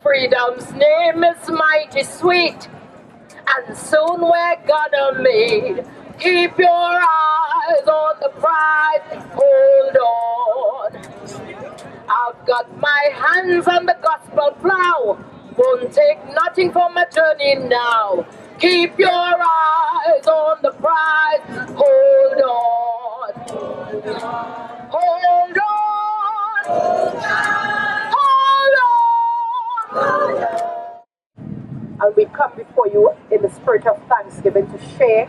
Freedom's name is mighty sweet, and soon we're gonna meet. Keep your eyes on the prize, hold on. I've got my hands on the gospel plow, won't take nothing for my journey now. Keep your eyes on the prize, hold on. Hold on. Hold on. And we come before you in the spirit of thanksgiving to share,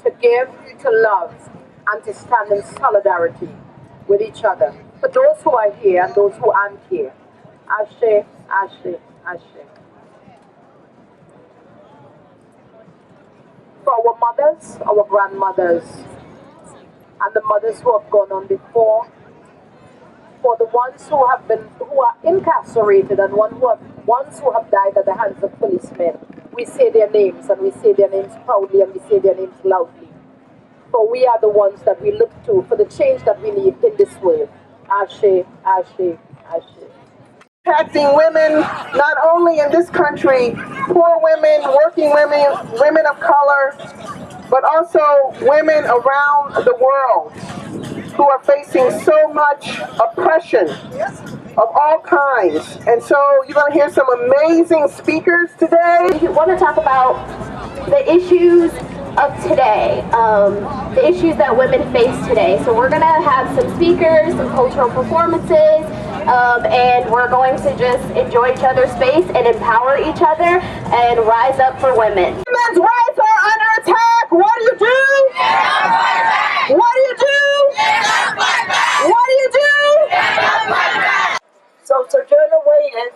to give, to love, and to stand in solidarity with each other. For those who are here and those who aren't here, Ashe, Ashe, Ashe. For our mothers, our grandmothers, and the mothers who have gone on before, for the ones who are incarcerated and ones who have died at the hands of policemen, we say their names, and we say their names proudly, and we say their names loudly. For we are the ones that we look to for the change that we need in this world. Ashe, Ashe, Ashe. Impacting women, not only in this country, poor women, working women, women of color, but also women around the world who are facing so much oppression of all kinds. And so you're going to hear some amazing speakers today. We want to talk about the issues of today, the issues that women face today. So we're going to have some speakers, some cultural performances, and we're going to just enjoy each other's space and empower each other and rise up for women. Women's rights are under attack. What do you do? What do you do? What do you do? So Sojourner waited,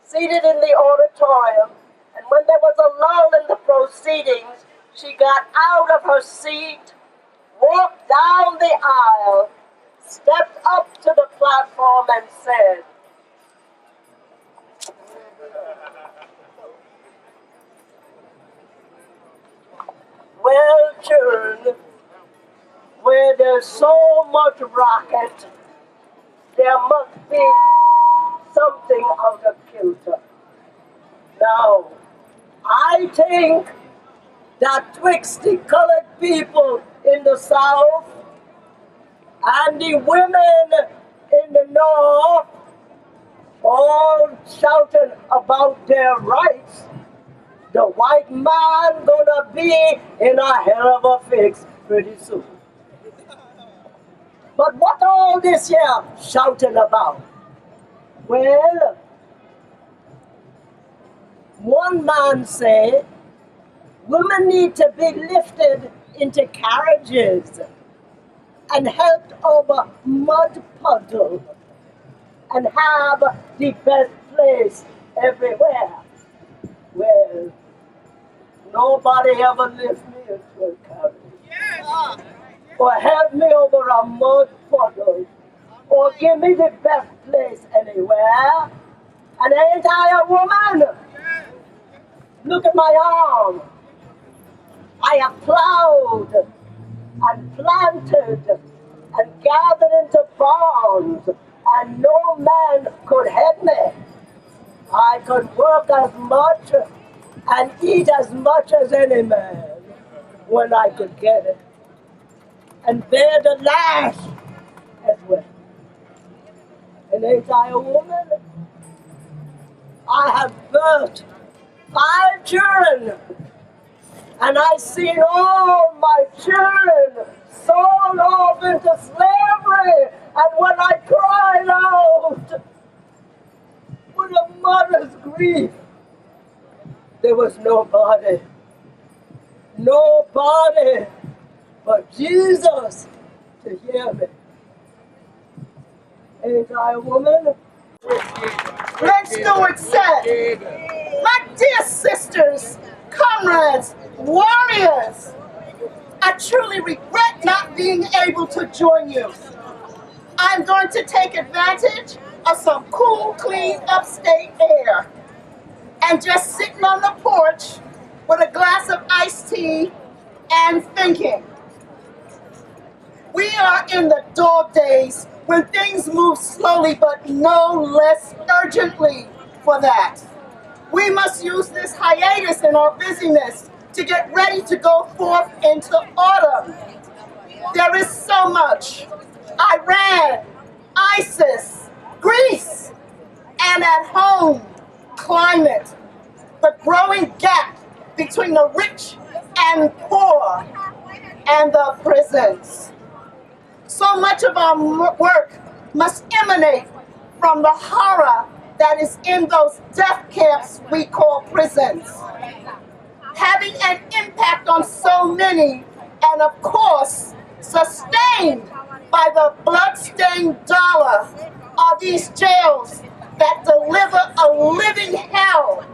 seated in the auditorium, and when there was a lull in the proceedings, she got out of her seat, walked down the aisle, stepped up to the platform and said, "Well, children, where there's so much racket, there must be something out of kilter. Now, I think that twixt the colored people in the South and the women in the North all shouting about their rights, the white man gonna be in a hell of a fix pretty soon. But what all this here shouting about? Well, one man said, women need to be lifted into carriages and helped over mud puddle and have the best place everywhere. Well, nobody ever lift me into a carriage. Or help me over a mud puddle. Or give me the best place anywhere. And ain't I a woman? Look at my arm. I have plowed and planted and gathered into barns, and no man could help me. I could work as much and eat as much as any man when I could get it, and bear the lash as well. And ain't I a woman? I have birthed 5 children, and I've seen all my children sold off into slavery, and when I cried out with a mother's grief, there was nobody but Jesus to hear me. Ain't I a woman? Glenn Stewart said, "My dear sisters, comrades, warriors, I truly regret not being able to join you. I'm going to take advantage of some cool, clean, upstate air and just sitting on the porch with a glass of iced tea and thinking. We are in the dog days when things move slowly but no less urgently. for that. We must use this hiatus in our busyness to get ready to go forth into autumn. There is so much. Iran, ISIS, Greece, and at home, climate, the growing gap between the rich and poor, and the prisons. So much of our work must emanate from the horror that is in those death camps we call prisons. Having an impact on so many, and of course, sustained by the blood-stained dollar, are these jails that deliver a living hell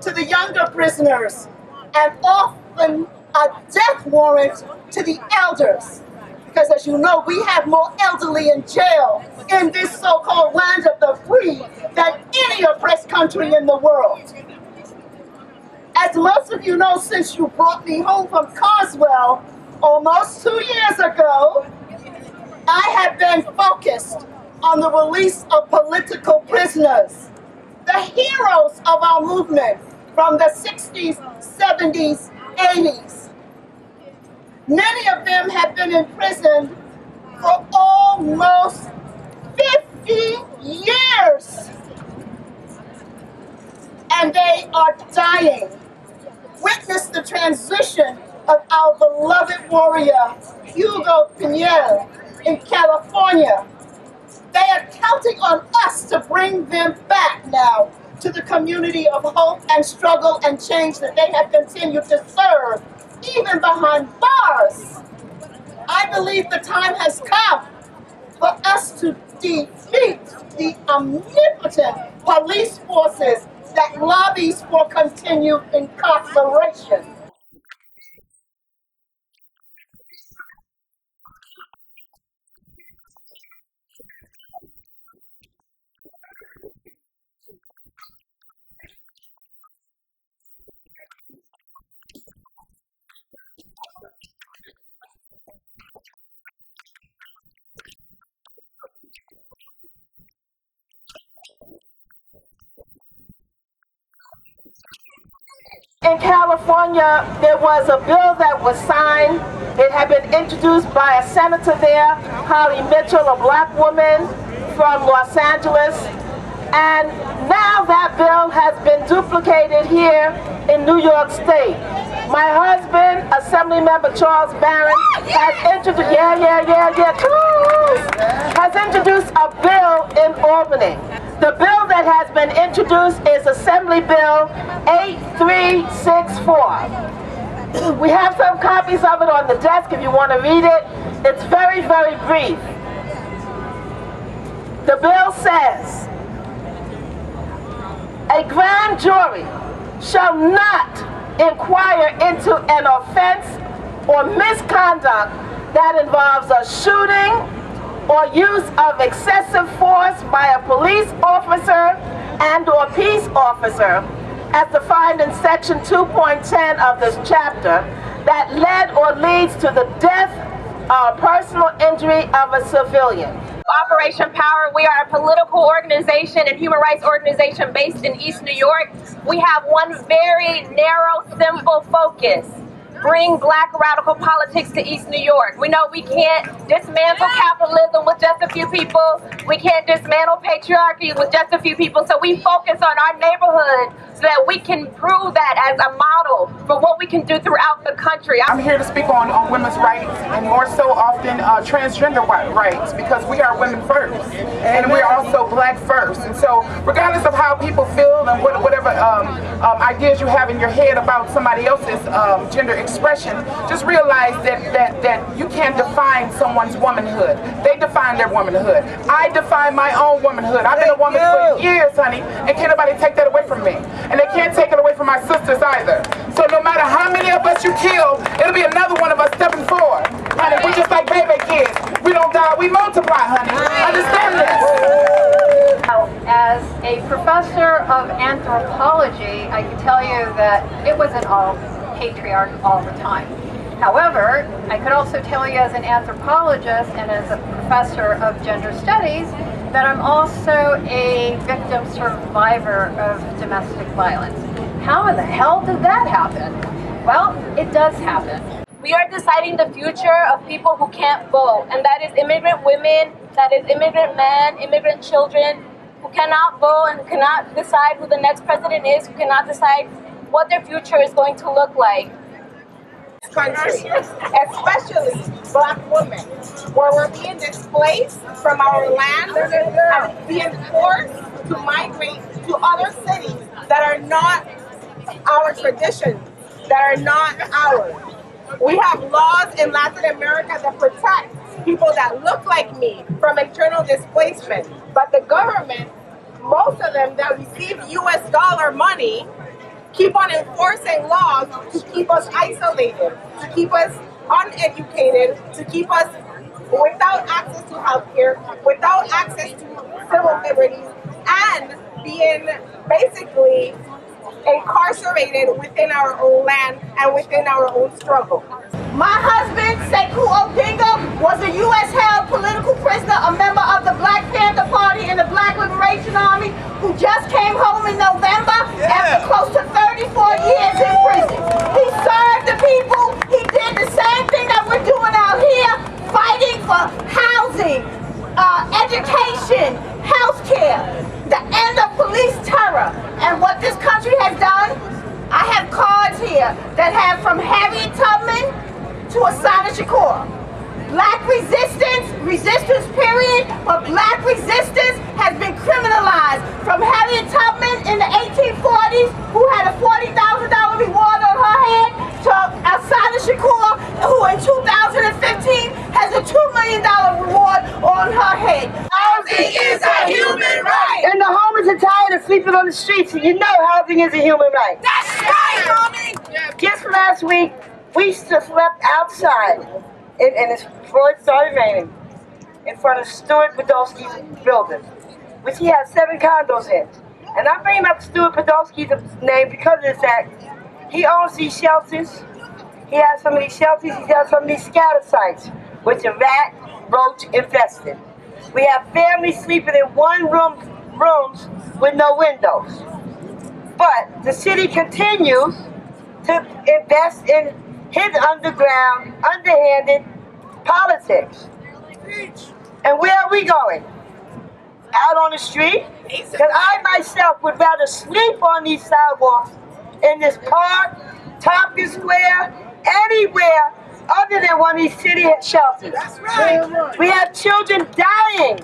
to the younger prisoners, and often a death warrant to the elders. Because as you know, we have more elderly in jail in this so-called land of the free than any oppressed country in the world. As most of you know, since you brought me home from Carswell almost 2 years ago, I have been focused on the release of political prisoners, the heroes of our movement from the 60s, 70s, 80s. Many of them have been imprisoned for almost 50 years. And they are dying. Witness the transition of our beloved warrior, Hugo Piñera, in California. They are counting on us to bring them back now to the community of hope and struggle and change that they have continued to serve, even behind bars. I believe the time has come for us to defeat the omnipotent police forces that lobbies for continued incarceration. In California, there was a bill that was signed. It had been introduced by a senator there, Holly Mitchell, a black woman from Los Angeles. And now that bill has been duplicated here in New York State. My husband, Assemblymember Charles Barron, has introduced, has introduced a bill in Albany. The bill that has been introduced is Assembly Bill 8364. We have some copies of it on the desk if you want to read it. It's very, very brief. The bill says, a grand jury shall not inquire into an offense or misconduct that involves a shooting or use of excessive force by a police officer and or peace officer, as defined in section 2.10 of this chapter, that led or leads to the death or personal injury of a civilian. Operation Power, we are a political organization and human rights organization based in East New York. We have one very narrow, simple focus: bring black radical politics to East New York. We know we can't dismantle capitalism with just a few people. We can't dismantle patriarchy with just a few people. So we focus on our neighborhood so that we can prove that as a model for what we can do throughout the country. I'm here to speak on women's rights, and more so often transgender rights, because we are women first, and we're also black first. And so regardless of how people feel and whatever ideas you have in your head about somebody else's gender expression, just realize that you can't define someone's womanhood. They define their womanhood. I define my own womanhood. I've been a woman for years, honey, and can't nobody take that away from me. And they can't take it away from my sisters either. So no matter how many of us you kill, it'll be another one of us stepping forward. Honey, we just like baby kids. We don't die, we multiply, honey. Understand this. As a professor of anthropology, I can tell you that it wasn't all patriarch all the time. However, I could also tell you as an anthropologist and as a professor of gender studies that I'm also a victim survivor of domestic violence. How in the hell did that happen? Well, it does happen. We are deciding the future of people who can't vote, and that is immigrant women, that is immigrant men, immigrant children who cannot vote and cannot decide who the next president is, who cannot decide what their future is going to look like. Country, especially Black women, where we're being displaced from our land and being forced to migrate to other cities that are not our traditions, that are not ours. We have laws in Latin America that protect people that look like me from internal displacement, but the government, most of them that receive US dollar money, keep on enforcing laws to keep us isolated, to keep us uneducated, to keep us without access to healthcare, without access to civil liberties, and being basically incarcerated within our own land and within our own struggle. My husband, Sekou Odinga, was a U.S.-held political prisoner, a member of the Black Panther Party and the Black Liberation Army, who just came home in November after close to 34 years in prison. He served the people. He did the same thing that we're doing out here, fighting for housing, education, healthcare, the end of police terror. And what this country has done, I have cards here that have from Harriet Tubman to Assata Shakur. Black resistance period, but black resistance has been criminalized. From Harriet Tubman in the 1840s, who had a $40,000 reward on her head, to Assata Shakur, who in 2015 has a $2 million reward on her head. Housing is a human right! And the homeless are tired of sleeping on the streets, and you know housing is a human right. That's right, homie! Just last week, we slept outside, and before it started raining, in front of Stuart Podolsky's building, which he has 7 condos in. And I'm bringing up Stuart Podolsky's name because of the fact he owns these shelters. He has some of these shelters, he has some of these scatter sites, which are rat, roach infested. We have families sleeping in rooms with no windows. But the city continues to invest in his underground, underhanded politics. And where are we going? Out on the street? Because I myself would rather sleep on these sidewalks, in this park, Tompkins Square, anywhere other than one of these city shelters. That's right. We have children dying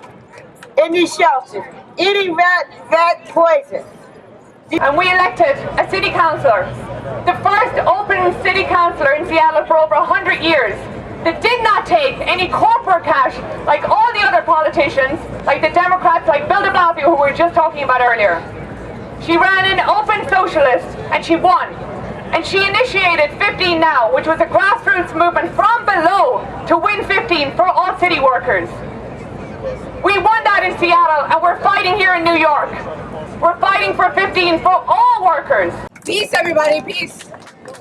in these shelters, eating rat poison. And we elected a city councillor, the first open city councillor in Seattle for over 100 years, that did not take any corporate cash like all the other politicians, like the Democrats, like Bill de Blasio, who we were just talking about earlier. She ran an open socialist, and she won. And she initiated 15 Now, which was a grassroots movement from below to win 15 for all city workers. We won that in Seattle, and we're fighting here in New York. We're fighting for 15 for all workers. Peace, everybody, peace.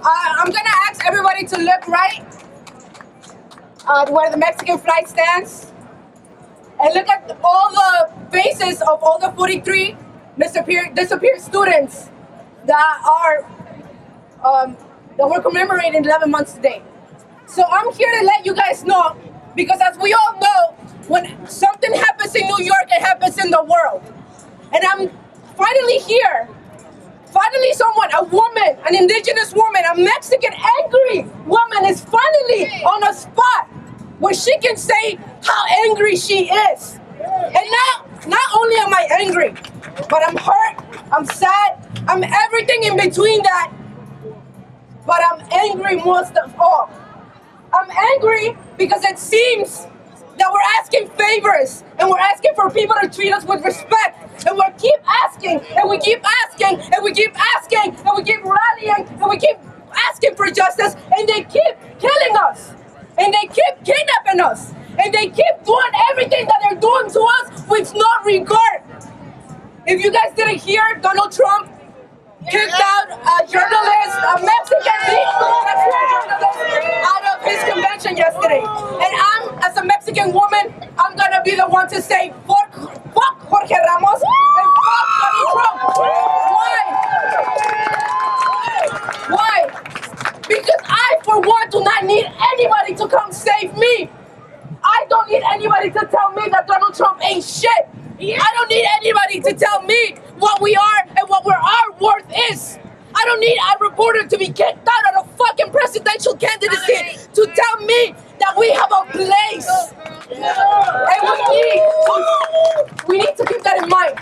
I'm gonna ask everybody to look right where the Mexican flag stands, and look at all the faces of all the 43 disappeared students that we're commemorating 11 months today. So I'm here to let you guys know, because as we all know, when something happens in New York, it happens in the world. And I'm finally here. Finally someone, a woman, an indigenous woman, a Mexican angry woman is finally on a spot where she can say how angry she is. And not only am I angry, but I'm hurt, I'm sad, I'm everything in between that. But I'm angry most of all. I'm angry because it seems that we're asking favors, and we're asking for people to treat us with respect, and we keep asking, and we keep asking, and we keep asking, and we keep rallying, and we keep asking for justice, and they keep killing us, and they keep kidnapping us, and they keep doing everything that they're doing to us with no regard. If you guys didn't hear, Donald Trump kicked out a journalist, a Mexican journalist, out of his convention yesterday. And as a Mexican woman, I'm gonna be the one to say, fuck Jorge Ramos, and fuck Donald Trump. Why? Because I, for one, do not need anybody to come save me. I don't need anybody to tell me that Donald Trump ain't shit. I don't need anybody to tell me what we are and what our worth is. I don't need a reporter to be kicked out of a fucking presidential candidacy to tell me that we have a place. And we need to keep that in mind.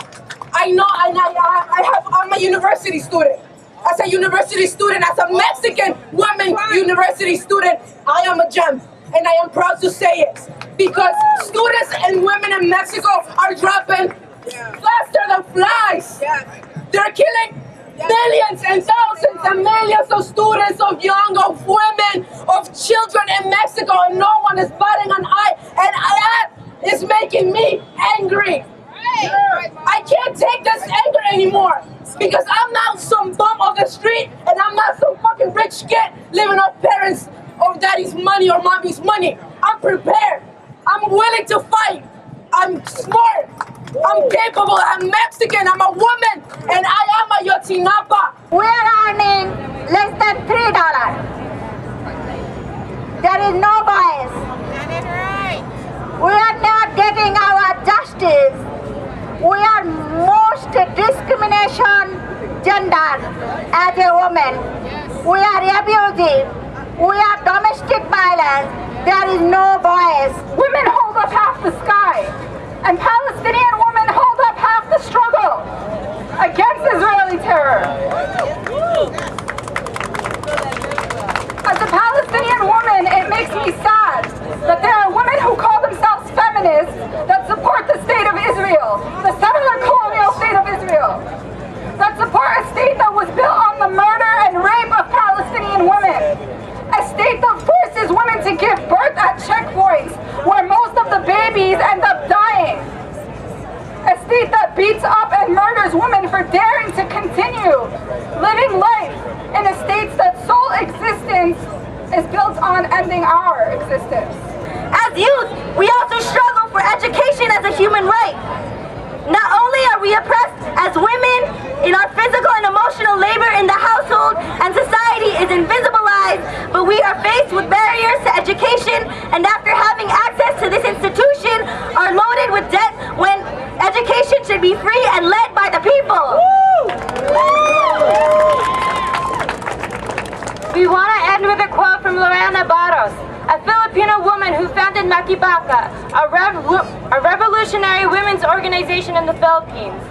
I'm a university student. As a university student, as a Mexican woman university student, I am a gem. And I am proud to say it. Because students and women in Mexico are dropping faster than flies. They're killing millions and thousands and millions of students, of young, of women, of children in Mexico, and no one is batting an eye. And that is making me angry. I can't take this anger anymore because I'm not some bum of the street and I'm not some fucking rich kid living off parents' or daddy's money or mommy's money. I'm prepared. I'm willing to fight. I'm smart. I'm capable. I'm Mexican. I'm a woman. And I am a Yotzinapa. We are earning less than $3. There is no bias. We are not getting our justice. We are most discrimination gender as a woman. We are abusive. We are domestic violence. There is no voice. Women hold up half the sky, and Palestinian women hold up half the struggle against Israeli terror. As a Palestinian woman, it makes me sad that there are women who call themselves feminists that support the state of Israel, the settler colonial state of Israel, that support a state that was built on the murder and rape of Palestinian women. A state that forces women to give birth at checkpoints where most of the babies end up dying. A state that beats up and murders women for daring to continue living life in a state that sole existence is built on ending our existence. As youth, we also struggle for education as a human right. Not only are we oppressed as women in our physical and emotional labor in the household, and society is invisibilized, but we are faced with barriers to education, and after having access to this institution, are loaded with debt when education should be free and led by the people. We want to end with a quote from Lorena Barros, a Filipino woman who founded Makibaka, a revolutionary women's organization in the Philippines.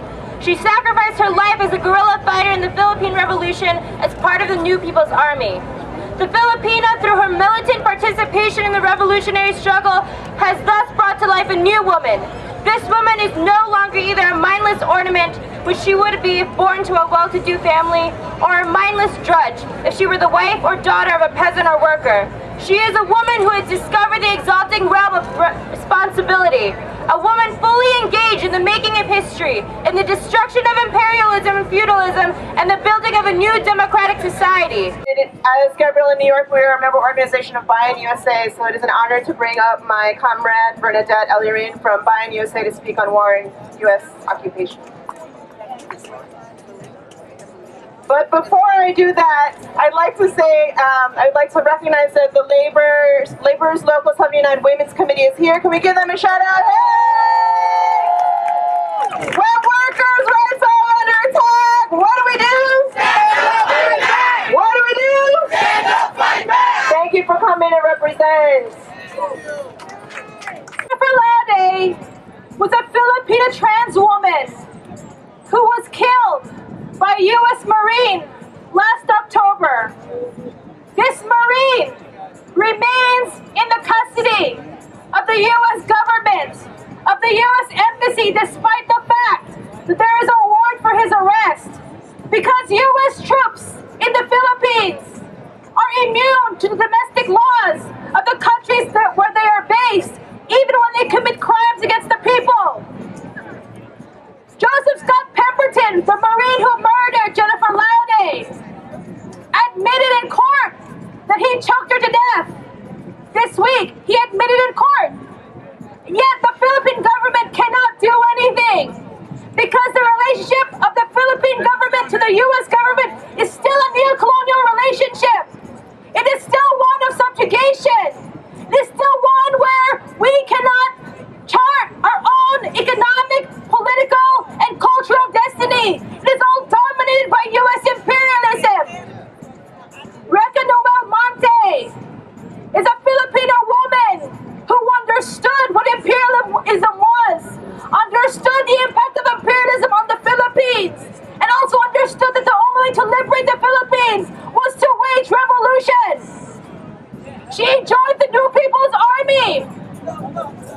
She sacrificed her life as a guerrilla fighter in the Philippine Revolution as part of the New People's Army. The Filipina, through her militant participation in the revolutionary struggle, has thus brought to life a new woman. This woman is no longer either a mindless ornament, which she would be if born to a well-to-do family, or a mindless drudge if she were the wife or daughter of a peasant or worker. She is a woman who has discovered the exalting realm of responsibility, a woman fully engaged in the making of history, in the destruction of imperialism and feudalism, and the building of a new democratic society. As Gabrielle in New York, we are a member organization of Buy-in USA, so it is an honor to bring up my comrade Bernadette Elirin from Buy-in USA to speak on war and U.S. occupation. But before I do that, I'd like to say, I'd like to recognize that the Laborers Local 79 Women's Committee is here. Can we give them a shout out? Hey! When workers' rights are under attack, what do we do? Stand up, fight back! What do we do? Stand up, fight back! Thank you for coming and represent. Jennifer Laude was a Filipina trans woman who was killed by a U.S. Marine last October. This Marine remains in the custody of the U.S. government, of the U.S. Embassy, despite the fact that there is a warrant for his arrest, because U.S. troops in the Philippines are immune to the domestic laws of the countries where they are based, even when they commit crimes against the people. Joseph Scott Pemberton, the Marine who murdered Jennifer Laude, admitted in court that he choked her to death. This week, he admitted in court. Yet the Philippine government cannot do anything. by U.S. imperialism. Reca Noel Monte is a Filipino woman who understood what imperialism was, understood the impact of imperialism on the Philippines, and also understood that the only way to liberate the Philippines was to wage revolution. She joined the New People's Army.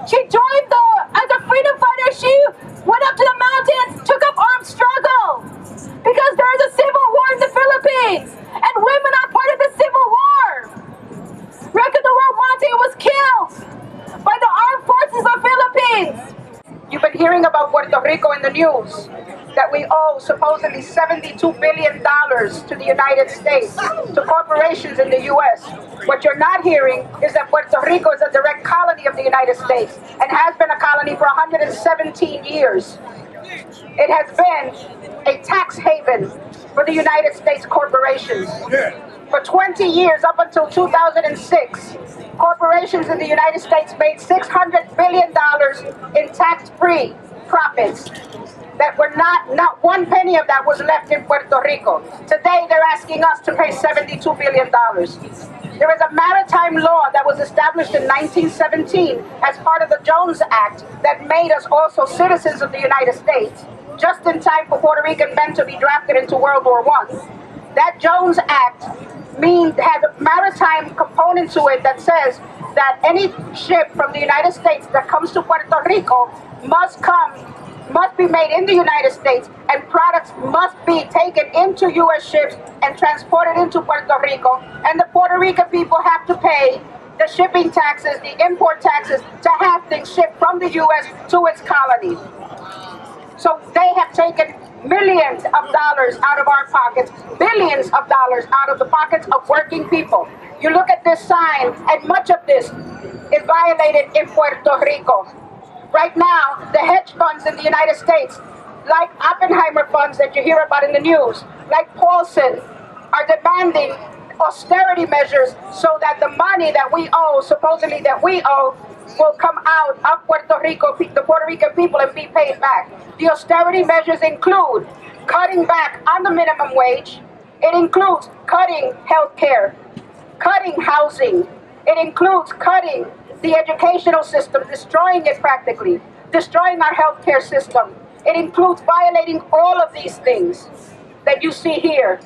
She joined as a freedom fighter, she went up to the mountains, took up armed struggle. Because there is a civil war in the Philippines, and women are part of the civil war. Reca Noel Monte was killed by the armed forces of Philippines. You've been hearing about Puerto Rico in the news, that we owe supposedly $72 billion to the United States, to corporations in the U.S. What you're not hearing is that Puerto Rico is a direct colony of the United States and has been a colony for 117 years. It has been a tax haven for the United States corporations. For 20 years, up until 2006, corporations in the United States made $600 billion in tax-free profits. That were not one penny of that was left in Puerto Rico. Today, they're asking us to pay $72 billion. There is a maritime law that was established in 1917 as part of the Jones Act that made us also citizens of the United States, just in time for Puerto Rican men to be drafted into World War I. That Jones Act has a maritime component to it that says that any ship from the United States that comes to Puerto Rico must be made in the United States, and products must be taken into U.S. ships and transported into Puerto Rico, and the Puerto Rican people have to pay the shipping taxes, the import taxes, to have things shipped from the U.S. to its colony. So they have taken millions of dollars out of our pockets, billions of dollars out of the pockets of working people. You look at this sign, and much of this is violated in Puerto Rico. Right now, the hedge funds in the United States, like Oppenheimer funds that you hear about in the news, like Paulson, are demanding austerity measures so that the money that we owe, supposedly that we owe, will come out of Puerto Rico, the Puerto Rican people, and be paid back. The austerity measures include cutting back on the minimum wage. It includes cutting health care, cutting housing. It includes cutting the educational system, destroying it practically, destroying our healthcare system. It includes violating all of these things that you see here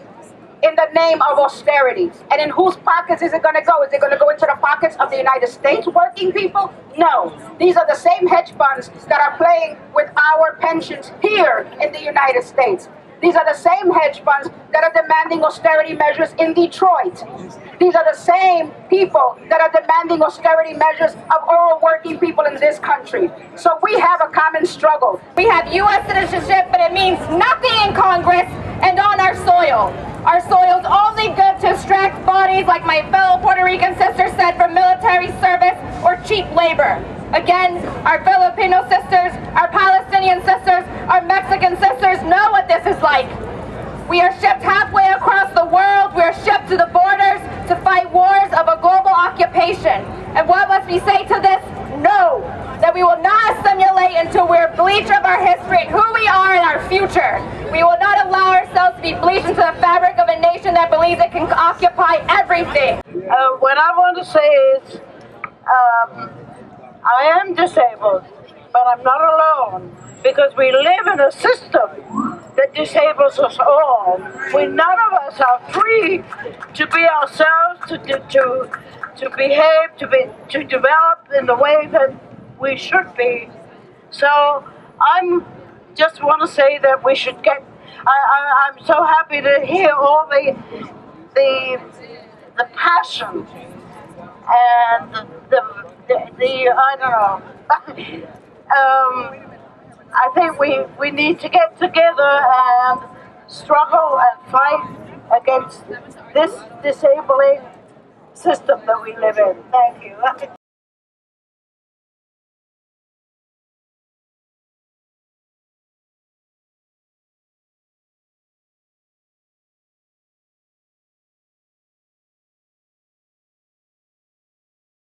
in the name of austerity. And in whose pockets is it going to go? Is it going to go into the pockets of the United States working people? No. These are the same hedge funds that are playing with our pensions here in the United States. These are the same hedge funds that are demanding austerity measures in Detroit. These are the same people that are demanding austerity measures of all working people in this country. So we have a common struggle. We have U.S. citizenship, but it means nothing in Congress and on our soil. Our soil is only good to extract bodies, like my fellow Puerto Rican sister said, from military service or cheap labor. Again, our Filipino sisters, our Palestinian sisters, our Mexican sisters know what this is like. We are shipped halfway across the world. We are shipped to the borders to fight wars of a global occupation. And what must we say to this? No, that we will not assimilate until we're bleached of our history and who we are and our future. We will not allow ourselves to be bleached into the fabric of a nation that believes it can occupy everything. What I want to say is, I am disabled, but I'm not alone, because we live in a system that disables us all. None of us are free to be ourselves, to behave, to develop in the way that we should be. So I'm just want to say that we should get. I'm so happy to hear all the passion and the I don't know. I think we need to get together and struggle and fight against this disabling system that we live in. Thank you.